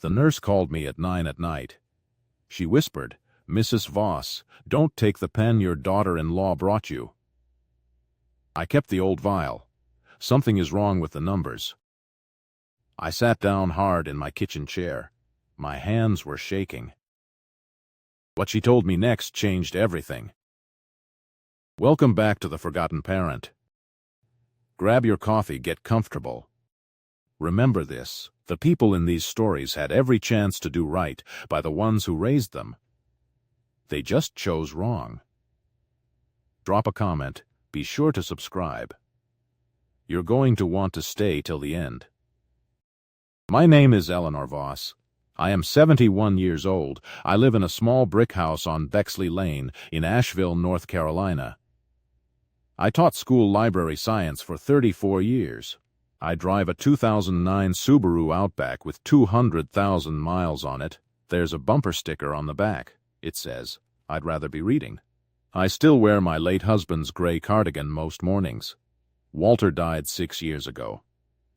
The nurse called me at 9 at night. She whispered, "Mrs. Voss, don't take the pen your daughter-in-law brought you." I kept the old vial. Something is wrong with the numbers. I sat down hard in my kitchen chair. My hands were shaking. What she told me next changed everything. Welcome back to The Forgotten Parent. Grab your coffee, get comfortable. Remember this, the people in these stories had every chance to do right by the ones who raised them. They just chose wrong. Drop a comment, be sure to subscribe. You're going to want to stay till the end. My name is Eleanor Voss. I am 71 years old. I live in a small brick house on Bexley Lane in Asheville, North Carolina. I taught school library science for 34 years. I drive a 2009 Subaru Outback with 200,000 miles on it. There's a bumper sticker on the back. It says, "I'd rather be reading." I still wear my late husband's gray cardigan most mornings. Walter died 6 years ago.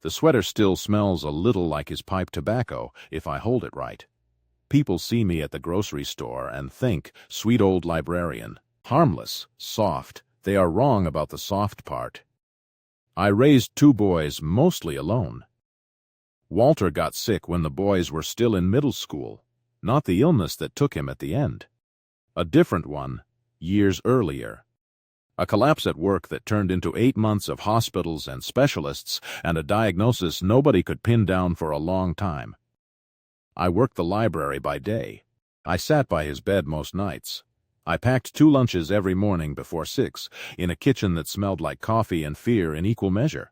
The sweater still smells a little like his pipe tobacco if I hold it right. People see me at the grocery store and think, sweet old librarian. Harmless, soft. They are wrong about the soft part. I raised 2 boys mostly alone. Walter got sick when the boys were still in middle school, not the illness that took him at the end. A different one, years earlier. A collapse at work that turned into 8 months of hospitals and specialists and a diagnosis nobody could pin down for a long time. I worked the library by day. I sat by his bed most nights. I packed 2 lunches every morning before 6 in a kitchen that smelled like coffee and fear in equal measure.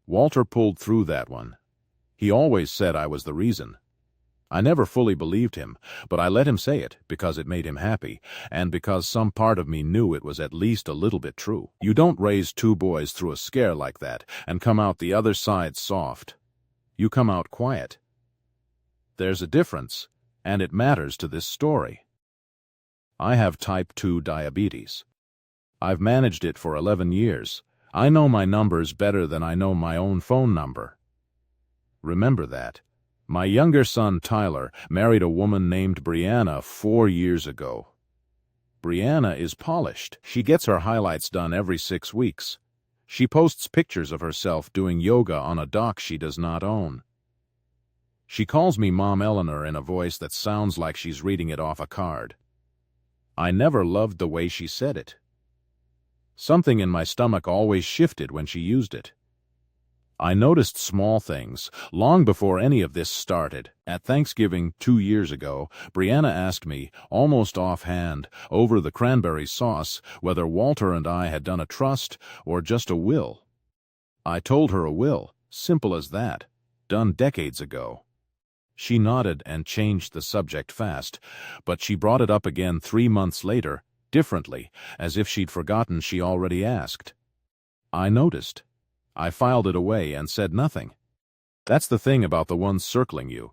Walter pulled through that one. He always said I was the reason. I never fully believed him, but I let him say it because it made him happy, and because some part of me knew it was at least a little bit true. You don't raise 2 boys through a scare like that and come out the other side soft. You come out quiet. There's a difference, and it matters to this story. I have type 2 diabetes. I've managed it for 11 years. I know my numbers better than I know my own phone number. Remember that. My younger son, Tyler, married a woman named Brianna 4 years ago. Brianna is polished. She gets her highlights done every 6 weeks. She posts pictures of herself doing yoga on a dock she does not own. She calls me Mom Eleanor in a voice that sounds like she's reading it off a card. I never loved the way she said it. Something in my stomach always shifted when she used it. I noticed small things long before any of this started. At Thanksgiving 2 years ago, Brianna asked me, almost offhand, over the cranberry sauce, whether Walter and I had done a trust or just a will. I told her a will, simple as that, done decades ago. She nodded and changed the subject fast, but she brought it up again 3 months later, differently, as if she'd forgotten she already asked. I noticed. I filed it away and said nothing. That's the thing about the ones circling you.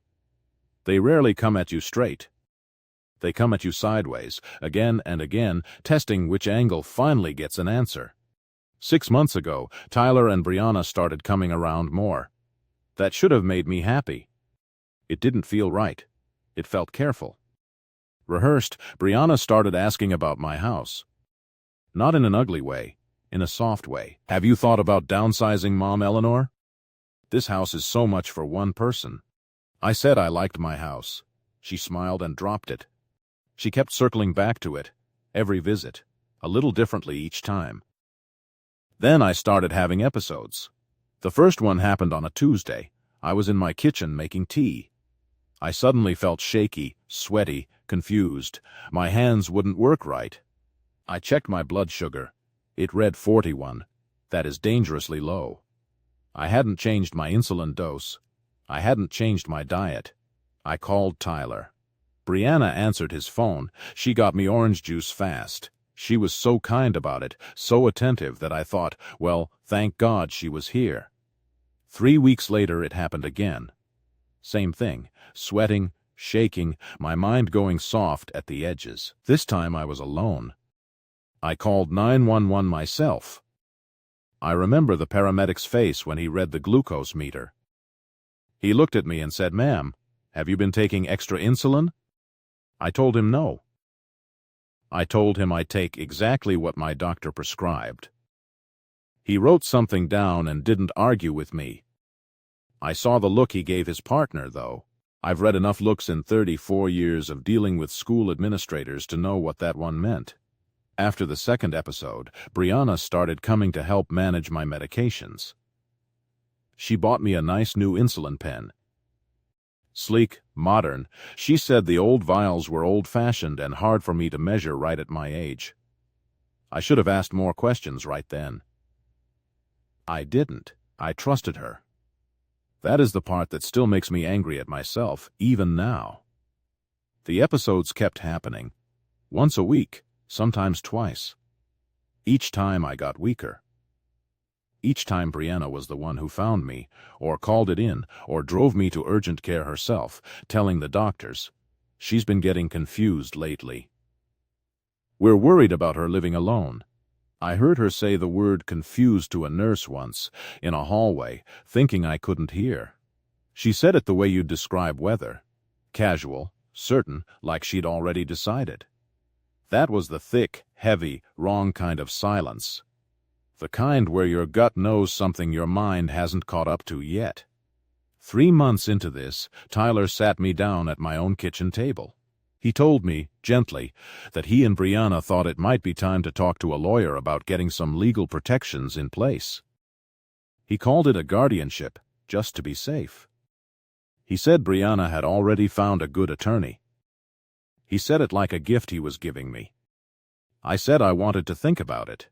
They rarely come at you straight. They come at you sideways, again and again, testing which angle finally gets an answer. 6 months ago, Tyler and Brianna started coming around more. That should have made me happy. It didn't feel right. It felt careful. Rehearsed, Brianna started asking about my house. Not in an ugly way. In a soft way. Have you thought about downsizing, Mom Eleanor? This house is so much for one person. I said I liked my house. She smiled and dropped it. She kept circling back to it, every visit, a little differently each time. Then I started having episodes. The first one happened on a Tuesday. I was in my kitchen making tea. I suddenly felt shaky, sweaty, confused. My hands wouldn't work right. I checked my blood sugar. It read 41. That is dangerously low. I hadn't changed my insulin dose. I hadn't changed my diet. I called Tyler. Brianna answered his phone. She got me orange juice fast. She was so kind about it, so attentive that I thought, well, thank God she was here. 3 weeks later it happened again. Same thing, sweating, shaking, my mind going soft at the edges. This time I was alone. I called 911 myself. I remember the paramedic's face when he read the glucose meter. He looked at me and said, "Ma'am, Have you been taking extra insulin? I told him no. I told him I take exactly what my doctor prescribed. He wrote something down and didn't argue with me. I saw the look he gave his partner, though. I've read enough looks in 34 years of dealing with school administrators to know what that one meant. After the second episode, Brianna started coming to help manage my medications. She bought me a nice new insulin pen. Sleek, modern, she said the old vials were old-fashioned and hard for me to measure right at my age. I should have asked more questions right then. I didn't. I trusted her. That is the part that still makes me angry at myself, even now. The episodes kept happening. Once a week, sometimes twice. Each time I got weaker. Each time Brianna was the one who found me, or called it in, or drove me to urgent care herself, telling the doctors, "She's been getting confused lately. We're worried about her living alone." I heard her say the word confused to a nurse once, in a hallway, thinking I couldn't hear. She said it the way you'd describe weather. Casual, certain, like she'd already decided. That was the thick, heavy, wrong kind of silence. The kind where your gut knows something your mind hasn't caught up to yet. 3 months into this, Tyler sat me down at my own kitchen table. He told me, gently, that he and Brianna thought it might be time to talk to a lawyer about getting some legal protections in place. He called it a guardianship, just to be safe. He said Brianna had already found a good attorney. He said it like a gift he was giving me. I said I wanted to think about it.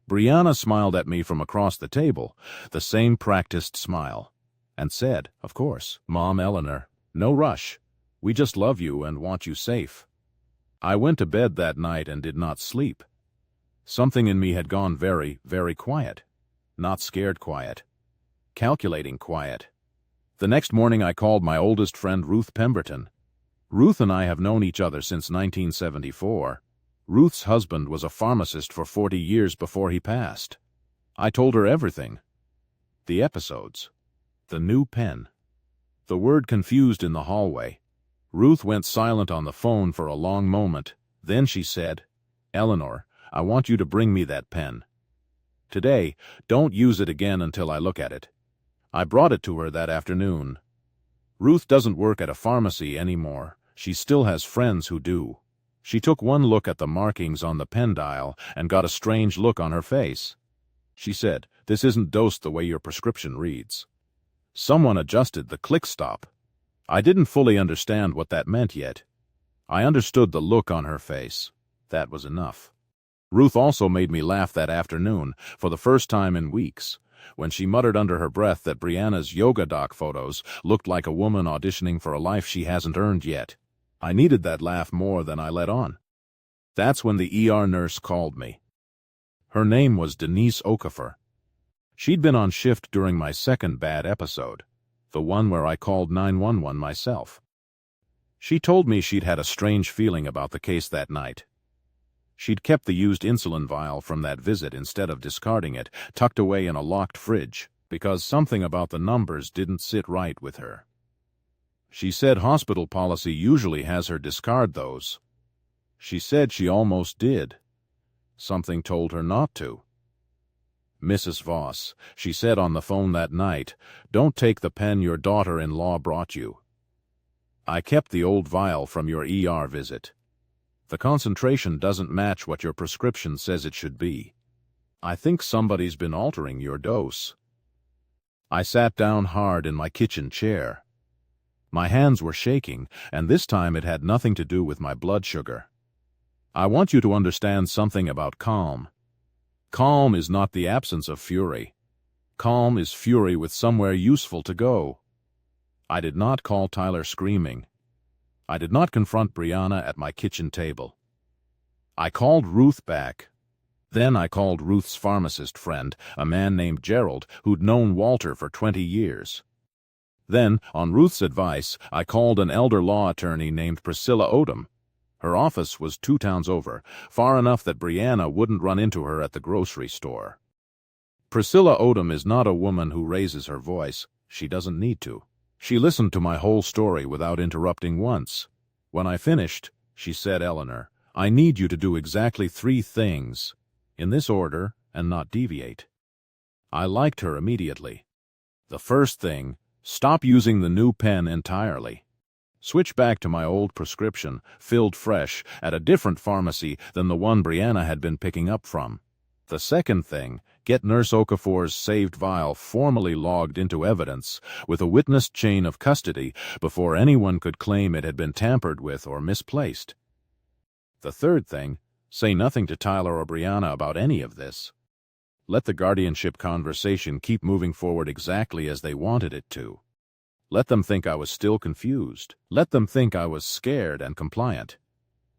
Brianna smiled at me from across the table, the same practiced smile, and said, "Of course, Mom Eleanor, no rush. We just love you and want you safe." I went to bed that night and did not sleep. Something in me had gone very, very quiet. Not scared quiet. Calculating quiet. The next morning I called my oldest friend Ruth Pemberton. Ruth and I have known each other since 1974. Ruth's husband was a pharmacist for 40 years before he passed. I told her everything. The episodes. The new pen. The word confused in the hallway. Ruth went silent on the phone for a long moment. Then she said, "Eleanor, I want you to bring me that pen. Today, don't use it again until I look at it." I brought it to her that afternoon. Ruth doesn't work at a pharmacy anymore. She still has friends who do. She took one look at the markings on the pen dial and got a strange look on her face. She said, "This isn't dosed the way your prescription reads." Someone adjusted the click stop. I didn't fully understand what that meant yet. I understood the look on her face. That was enough. Ruth also made me laugh that afternoon, for the first time in weeks, when she muttered under her breath that Brianna's yoga doc photos looked like a woman auditioning for a life she hasn't earned yet. I needed that laugh more than I let on. That's when the ER nurse called me. Her name was Denise Okafor. She'd been on shift during my second bad episode, the one where I called 911 myself. She told me she'd had a strange feeling about the case that night. She'd kept the used insulin vial from that visit instead of discarding it, tucked away in a locked fridge, because something about the numbers didn't sit right with her. She said hospital policy usually has her discard those. She said she almost did. Something told her not to. "Mrs. Voss," she said on the phone that night, "don't take the pen your daughter-in-law brought you. I kept the old vial from your ER visit. The concentration doesn't match what your prescription says it should be. I think somebody's been altering your dose." I sat down hard in my kitchen chair. My hands were shaking, and this time it had nothing to do with my blood sugar. I want you to understand something about calm. Calm is not the absence of fury. Calm is fury with somewhere useful to go. I did not call Tyler screaming. I did not confront Brianna at my kitchen table. I called Ruth back. Then I called Ruth's pharmacist friend, a man named Gerald, who'd known Walter for 20 years. Then, on Ruth's advice, I called an elder law attorney named Priscilla Odom. Her office was 2 towns over, far enough that Brianna wouldn't run into her at the grocery store. Priscilla Odom is not a woman who raises her voice. She doesn't need to. She listened to my whole story without interrupting once. When I finished, she said, "Eleanor, I need you to do exactly 3 things, in this order, and not deviate." I liked her immediately. The first thing, stop using the new pen entirely. Switch back to my old prescription, filled fresh, at a different pharmacy than the one Brianna had been picking up from. The second thing, get Nurse Okafor's saved vial formally logged into evidence with a witnessed chain of custody before anyone could claim it had been tampered with or misplaced. The third thing, say nothing to Tyler or Brianna about any of this. Let the guardianship conversation keep moving forward exactly as they wanted it to. Let them think I was still confused. Let them think I was scared and compliant.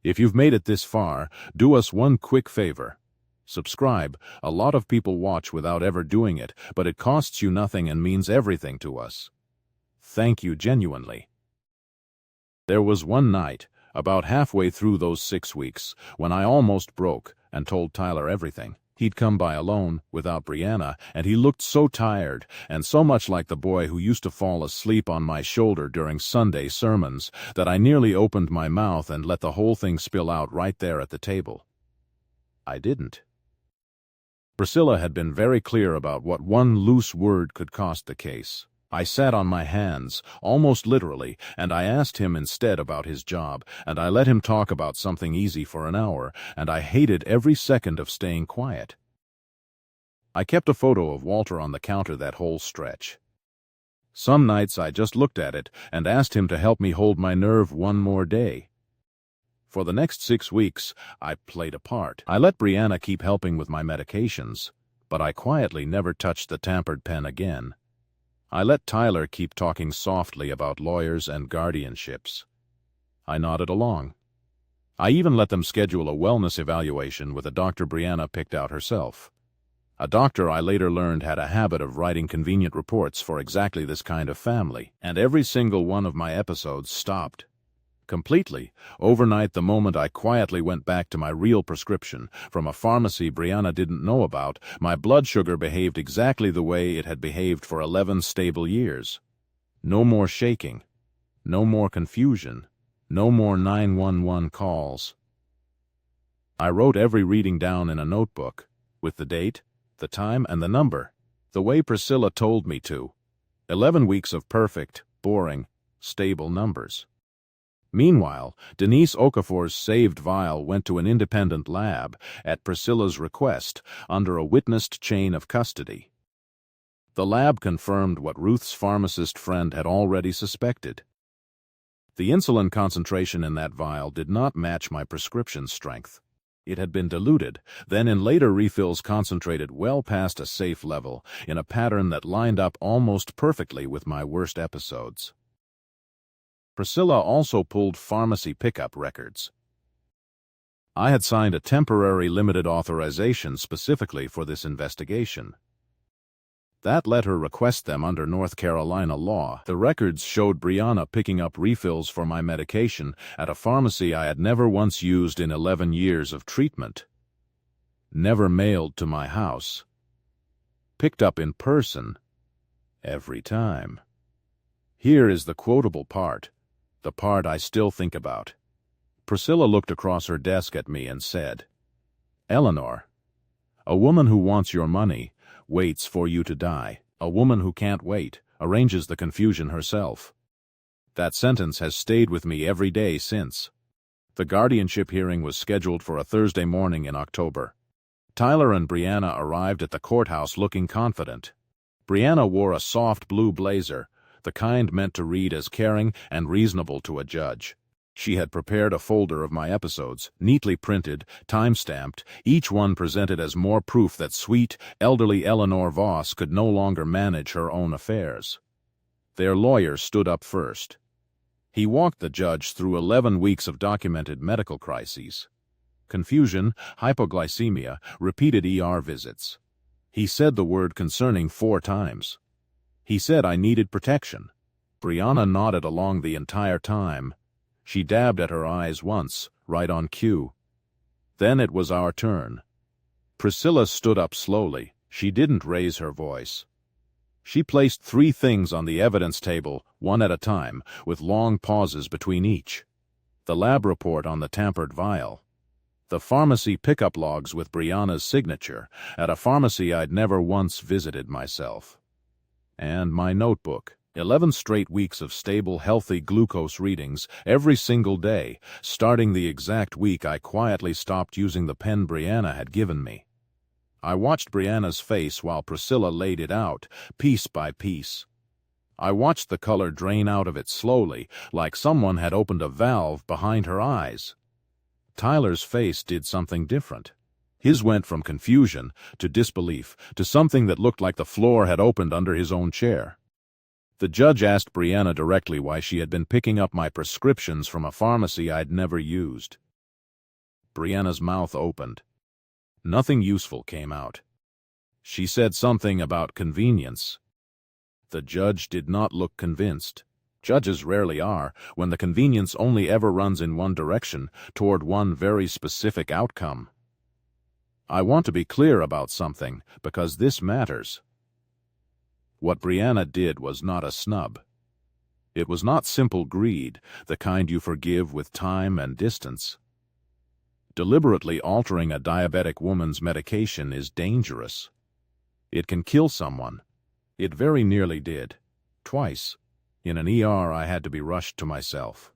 If you've made it this far, do us one quick favor. Subscribe. A lot of people watch without ever doing it, but it costs you nothing and means everything to us. Thank you genuinely. There was one night, about halfway through those 6 weeks, when I almost broke and told Tyler everything. He'd come by alone, without Brianna, and he looked so tired, and so much like the boy who used to fall asleep on my shoulder during Sunday sermons, that I nearly opened my mouth and let the whole thing spill out right there at the table. I didn't. Priscilla had been very clear about what one loose word could cost the case. I sat on my hands, almost literally, and I asked him instead about his job, and I let him talk about something easy for an hour, and I hated every second of staying quiet. I kept a photo of Walter on the counter that whole stretch. Some nights I just looked at it and asked him to help me hold my nerve one more day. For the next 6 weeks, I played a part. I let Brianna keep helping with my medications, but I quietly never touched the tampered pen again. I let Tyler keep talking softly about lawyers and guardianships. I nodded along. I even let them schedule a wellness evaluation with a doctor Brianna picked out herself. A doctor I later learned had a habit of writing convenient reports for exactly this kind of family, and every single one of my episodes stopped. Completely, overnight the moment I quietly went back to my real prescription from a pharmacy Brianna didn't know about, my blood sugar behaved exactly the way it had behaved for 11 stable years. No more shaking. No more confusion. No more 911 calls. I wrote every reading down in a notebook, with the date, the time, and the number, the way Priscilla told me to. 11 weeks of perfect, boring, stable numbers. Meanwhile, Denise Okafor's saved vial went to an independent lab, at Priscilla's request, under a witnessed chain of custody. The lab confirmed what Ruth's pharmacist friend had already suspected. The insulin concentration in that vial did not match my prescription strength. It had been diluted, then in later refills concentrated well past a safe level, in a pattern that lined up almost perfectly with my worst episodes. Priscilla also pulled pharmacy pickup records. I had signed a temporary limited authorization specifically for this investigation. That let her request them under North Carolina law. The records showed Brianna picking up refills for my medication at a pharmacy I had never once used in 11 years of treatment. Never mailed to my house. Picked up in person. Every time. Here is the quotable part. The part I still think about. Priscilla looked across her desk at me and said, "Eleanor, a woman who wants your money waits for you to die. A woman who can't wait arranges the confusion herself." That sentence has stayed with me every day since. The guardianship hearing was scheduled for a Thursday morning in October. Tyler and Brianna arrived at the courthouse looking confident. Brianna wore a soft blue blazer, the kind meant to read as caring and reasonable to a judge. She had prepared a folder of my episodes, neatly printed, time-stamped, each one presented as more proof that sweet, elderly Eleanor Voss could no longer manage her own affairs. Their lawyer stood up first. He walked the judge through 11 weeks of documented medical crises. Confusion, hypoglycemia, repeated ER visits. He said the word concerning 4 times. He said I needed protection. Brianna nodded along the entire time. She dabbed at her eyes once, right on cue. Then it was our turn. Priscilla stood up slowly. She didn't raise her voice. She placed 3 things on the evidence table, one at a time, with long pauses between each. The lab report on the tampered vial. The pharmacy pickup logs with Brianna's signature, at a pharmacy I'd never once visited myself. And my notebook. 11 straight weeks of stable, healthy glucose readings every single day, starting the exact week I quietly stopped using the pen Brianna had given me. I watched Brianna's face while Priscilla laid it out, piece by piece. I watched the color drain out of it slowly, like someone had opened a valve behind her eyes. Tyler's face did something different. His went from confusion to disbelief to something that looked like the floor had opened under his own chair. The judge asked Brianna directly why she had been picking up my prescriptions from a pharmacy I'd never used. Brianna's mouth opened. Nothing useful came out. She said something about convenience. The judge did not look convinced. Judges rarely are, when the convenience only ever runs in one direction, toward one very specific outcome. I want to be clear about something, because this matters. What Brianna did was not a snub. It was not simple greed, the kind you forgive with time and distance. Deliberately altering a diabetic woman's medication is dangerous. It can kill someone. It very nearly did. Twice. In an ER, I had to be rushed to myself.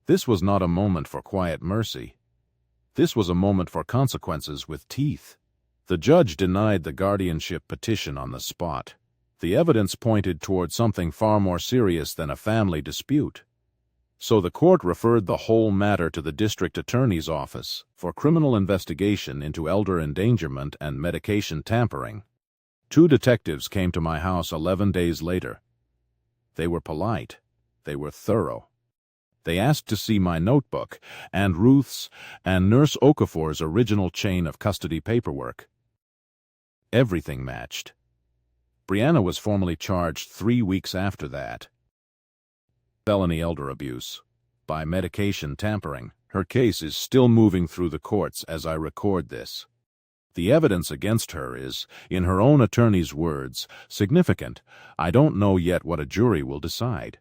This was not a moment for quiet mercy. This was a moment for consequences with teeth. The judge denied the guardianship petition on the spot. The evidence pointed toward something far more serious than a family dispute. So the court referred the whole matter to the district attorney's office for criminal investigation into elder endangerment and medication tampering. 2 detectives came to my house 11 days later. They were polite. They were thorough. They asked to see my notebook and Ruth's and Nurse Okafor's original chain of custody paperwork. Everything matched. Brianna was formally charged 3 weeks after that. Felony elder abuse. By medication tampering. Her case is still moving through the courts as I record this. The evidence against her is, in her own attorney's words, significant. I don't know yet what a jury will decide.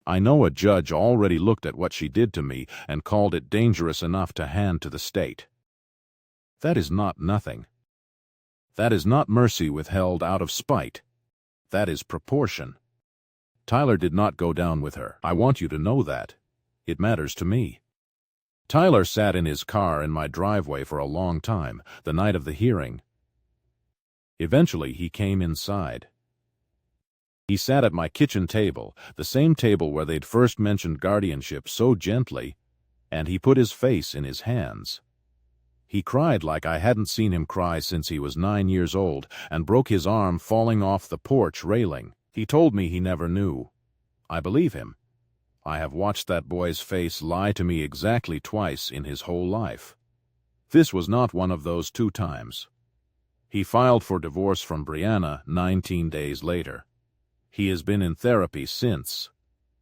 I know a judge already looked at what she did to me and called it dangerous enough to hand to the state. That is not nothing. That is not mercy withheld out of spite. That is proportion. Tyler did not go down with her. I want you to know that. It matters to me. Tyler sat in his car in my driveway for a long time, the night of the hearing. Eventually, he came inside. He sat at my kitchen table, the same table where they'd first mentioned guardianship so gently, and he put his face in his hands. He cried like I hadn't seen him cry since he was 9 years old, and broke his arm falling off the porch railing. He told me he never knew. I believe him. I have watched that boy's face lie to me exactly twice in his whole life. This was not one of those 2 times. He filed for divorce from Brianna 19 days later. He has been in therapy since.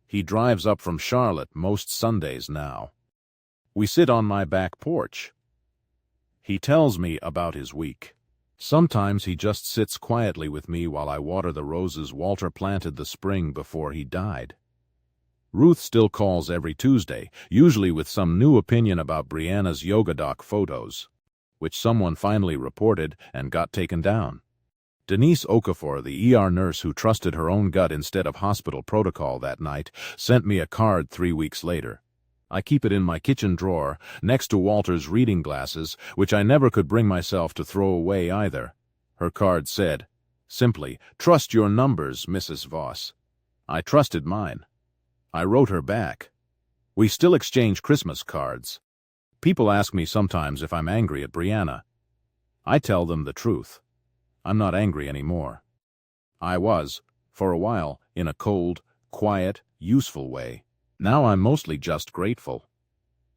He drives up from Charlotte most Sundays now. We sit on my back porch. He tells me about his week. Sometimes he just sits quietly with me while I water the roses Walter planted the spring before he died. Ruth still calls every Tuesday, usually with some new opinion about Brianna's yoga doc photos, which someone finally reported and got taken down. Denise Okafor, the ER nurse who trusted her own gut instead of hospital protocol that night, sent me a card 3 weeks later. I keep it in my kitchen drawer, next to Walter's reading glasses, which I never could bring myself to throw away either. Her card said, simply, "Trust your numbers, Mrs. Voss." I trusted mine. I wrote her back. We still exchange Christmas cards. People ask me sometimes if I'm angry at Brianna. I tell them the truth. I'm not angry anymore. I was, for a while, in a cold, quiet, useful way. Now I'm mostly just grateful.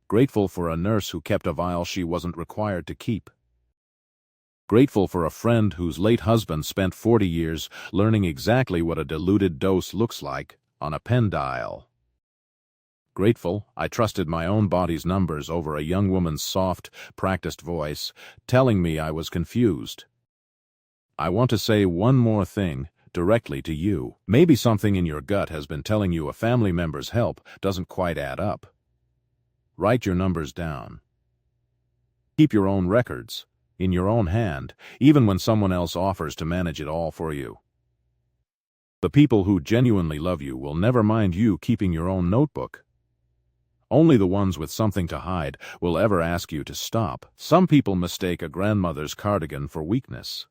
Grateful for a nurse who kept a vial she wasn't required to keep. Grateful for a friend whose late husband spent 40 years learning exactly what a diluted dose looks like on a pen dial. Grateful I trusted my own body's numbers over a young woman's soft, practiced voice telling me I was confused. I want to say one more thing directly to you. Maybe something in your gut has been telling you a family member's help doesn't quite add up. Write your numbers down. Keep your own records, in your own hand, even when someone else offers to manage it all for you. The people who genuinely love you will never mind you keeping your own notebook. Only the ones with something to hide will ever ask you to stop. Some people mistake a grandmother's cardigan for weakness.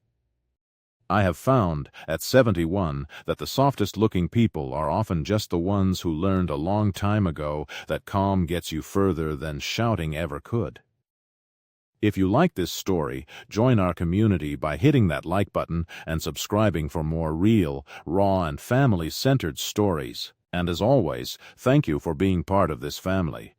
I have found, at 71, that the softest-looking people are often just the ones who learned a long time ago that calm gets you further than shouting ever could. If you like this story, join our community by hitting that like button and subscribing for more real, raw, and family-centered stories. And as always, thank you for being part of this family.